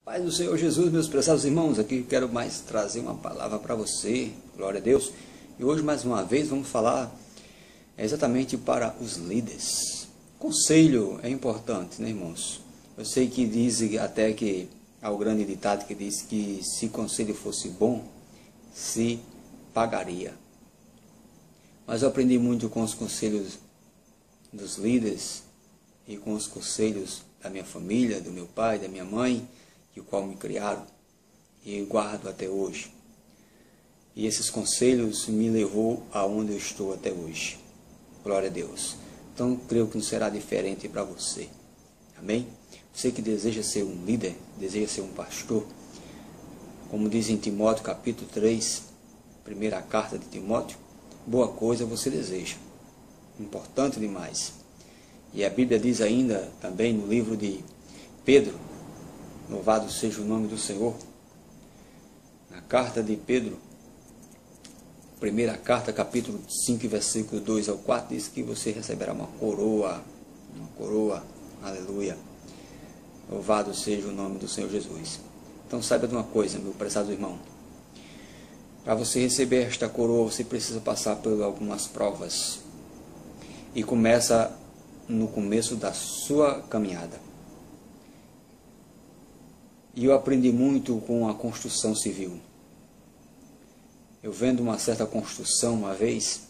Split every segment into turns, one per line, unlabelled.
Pai do Senhor Jesus, meus prezados irmãos, aqui quero mais trazer uma palavra para você, glória a Deus. E hoje, mais uma vez, vamos falar exatamente para os líderes. Conselho é importante, né, irmãos? Eu sei que dizem até que há o grande ditado que diz que se conselho fosse bom, se pagaria. Mas eu aprendi muito com os conselhos dos líderes e com os conselhos da minha família, do meu pai, da minha mãe, o qual me criaram e guardo até hoje. E esses conselhos me levou aonde eu estou até hoje. Glória a Deus. Então, creio que não será diferente para você. Amém? Você que deseja ser um líder, deseja ser um pastor, como diz em Timóteo capítulo 3, primeira carta de Timóteo, boa coisa você deseja. Importante demais. E a Bíblia diz ainda, também no livro de Pedro, louvado seja o nome do Senhor, na carta de Pedro, primeira carta, capítulo 5, versículo 2 ao 4, diz que você receberá uma coroa, aleluia, louvado seja o nome do Senhor Jesus. Então saiba de uma coisa, meu prezado irmão, para você receber esta coroa, você precisa passar por algumas provas, e começa no começo da sua caminhada. E eu aprendi muito com a construção civil. Eu vendo uma certa construção uma vez,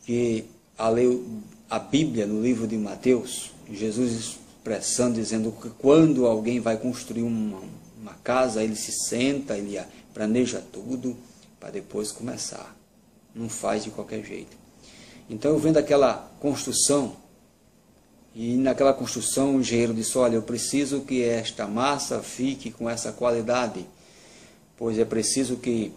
que ao ler a Bíblia no livro de Mateus, Jesus expressando, dizendo que quando alguém vai construir uma casa, ele se senta, ele planeja tudo, para depois começar. Não faz de qualquer jeito. Então eu vendo aquela construção, e naquela construção o engenheiro disse, olha, eu preciso que esta massa fique com essa qualidade, pois é preciso que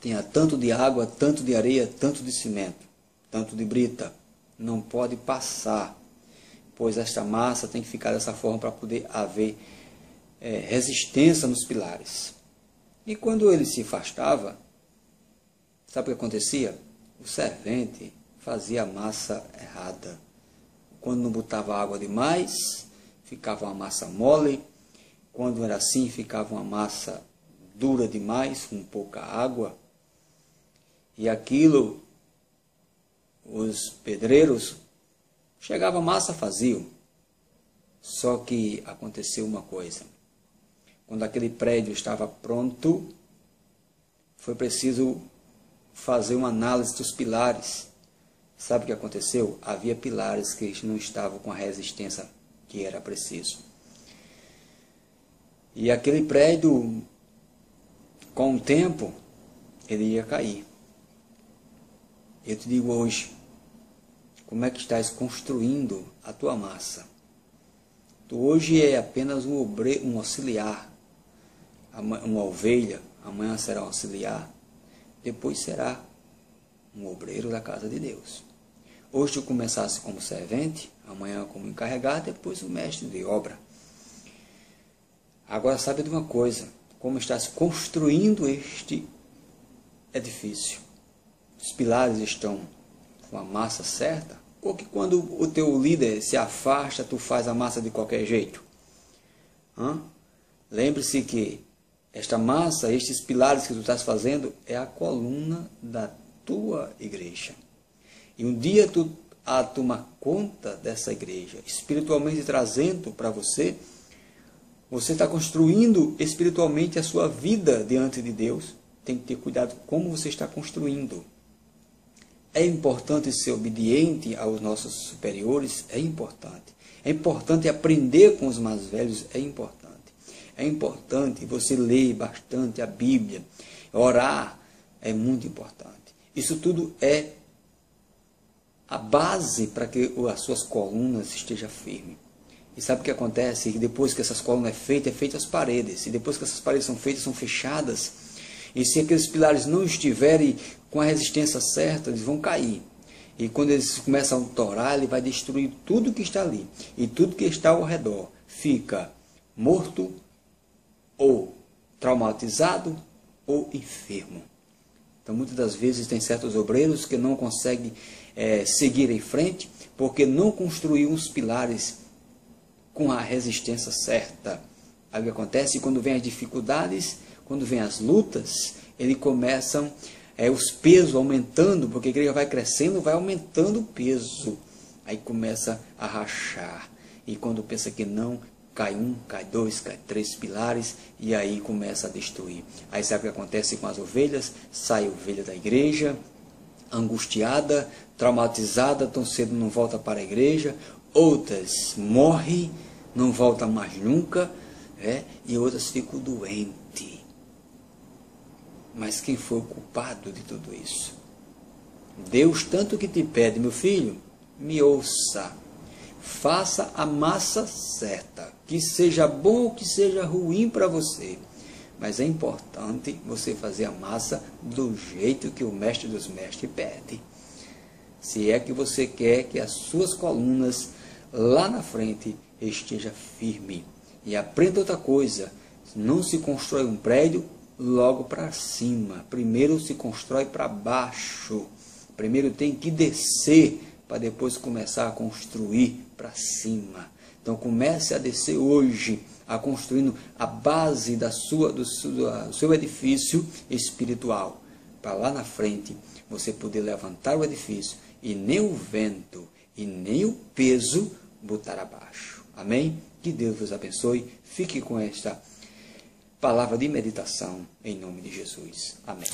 tenha tanto de água, tanto de areia, tanto de cimento, tanto de brita. Não pode passar, pois esta massa tem que ficar dessa forma para poder haver resistência nos pilares. E quando ele se afastava, sabe o que acontecia? O servente fazia a massa errada. Quando não botava água demais, ficava uma massa mole. Quando era assim, ficava uma massa dura demais, com pouca água. E aquilo, os pedreiros, chegava a massa, faziam. Só que aconteceu uma coisa. Quando aquele prédio estava pronto, foi preciso fazer uma análise dos pilares. Sabe o que aconteceu? Havia pilares que não estavam com a resistência que era preciso. E aquele prédio, com o tempo, ele ia cair. Eu te digo hoje, como é que estás construindo a tua massa? Tu hoje é apenas um auxiliar, uma ovelha, amanhã será um auxiliar, depois será um obreiro da casa de Deus. Hoje tu começasse como servente, amanhã como encarregado, depois o mestre de obra. Agora sabe de uma coisa, como estás construindo este edifício. Os pilares estão com a massa certa, ou que quando o teu líder se afasta, tu faz a massa de qualquer jeito? Lembre-se que esta massa, estes pilares que tu estás fazendo, é a coluna da tua igreja. E um dia tu a tomar conta dessa igreja, espiritualmente trazendo para você, você está construindo espiritualmente a sua vida diante de Deus. Tem que ter cuidado como você está construindo. É importante ser obediente aos nossos superiores, é importante. É importante aprender com os mais velhos, é importante. É importante você ler bastante a Bíblia, orar, é muito importante. Isso tudo é a base para que as suas colunas estejam firmes. E sabe o que acontece? Que depois que essas colunas é feita as paredes. E depois que essas paredes são feitas, são fechadas. E se aqueles pilares não estiverem com a resistência certa, eles vão cair. E quando eles começam a torar, ele vai destruir tudo que está ali. E tudo que está ao redor fica morto, ou traumatizado, ou enfermo. Então, muitas das vezes, tem certos obreiros que não conseguem seguir em frente, porque não construíram os pilares com a resistência certa. Aí o que acontece? Quando vem as dificuldades, quando vem as lutas, ele começam os pesos aumentando, porque a igreja vai crescendo, vai aumentando o peso. Aí começa a rachar. E quando pensa que não, cai um, cai dois, cai três pilares, e aí começa a destruir. Aí sabe o que acontece com as ovelhas? Sai a ovelha da igreja, angustiada, traumatizada, tão cedo não volta para a igreja. Outras morrem, não voltam mais nunca, e outras ficam doentes. Mas quem foi o culpado de tudo isso? Deus tanto que te pede, meu filho, me ouça. Faça a massa certa, que seja bom ou que seja ruim para você. Mas é importante você fazer a massa do jeito que o mestre dos mestres pede. Se é que você quer que as suas colunas lá na frente esteja firme. E aprenda outra coisa, não se constrói um prédio logo para cima. Primeiro se constrói para baixo. Primeiro tem que descer para depois começar a construir para cima. Então comece a descer hoje, a construindo a base do seu edifício espiritual, para lá na frente você poder levantar o edifício e nem o vento e nem o peso botar abaixo. Amém? Que Deus vos abençoe. Fique com esta palavra de meditação em nome de Jesus. Amém.